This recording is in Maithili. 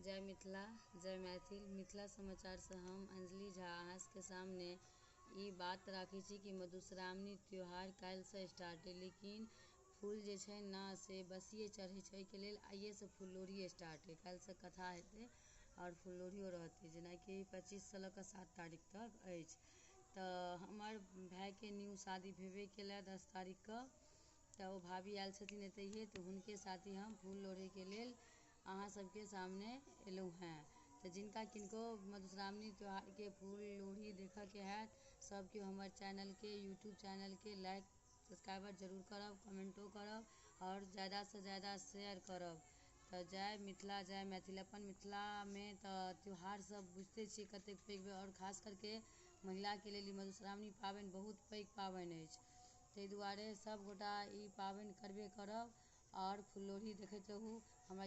जय मिथिला, जय मैथिल। मिथिला समाचार से हम अंजलि झा अहाँके सामने ई बात राखै छी कि मधुश्रावणी त्यौहार काल्हिसँ स्टार्ट है, लेकिन फूल जे छै ने से बसिए चढ़ै छै। एहिके लेल आइएसँ फूल लोढ़ी स्टार्ट है, काल्हिसँ कथा हेतै और फूल लोढ़ियो रहतै, जेनाकि 25 से लऽ कऽ 7 तारीख तक अछि। तऽ हमर भायके न्यू शादी भेबे केलै 10 तारीखके, तऽ ओ भाभी आयल छथिन एतहिए, तऽ हुनके साथी हम फूल लोढ़ैके लेल अहाँ सबके सामने एलहुँ हैं। तऽ जिनका किनको मधुश्रावणी त्यौहारके फूल लोढ़ी देखऽके हैत, सब केओ हमर चैनलके यूट्यूब चैनलके लाइक सब्सक्राइबर जरूर करब, कमेंटो करब और ज़्यादासँ ज़्यादा शेयर करब। तऽ जय मिथिला, जय मैथिल। अपन मिथिलामे तऽ त्यौहार सब बुझिते छियै कतेक पैघ और खास करके महिलाके लेल ई मधुश्रावणी पाबनि बहुत पैघ पाबनि अछि। ताहि दुआरे सब गोटा ई पाबनि करबे करब और फूल लोढ़ी देखैत रहू। हमरा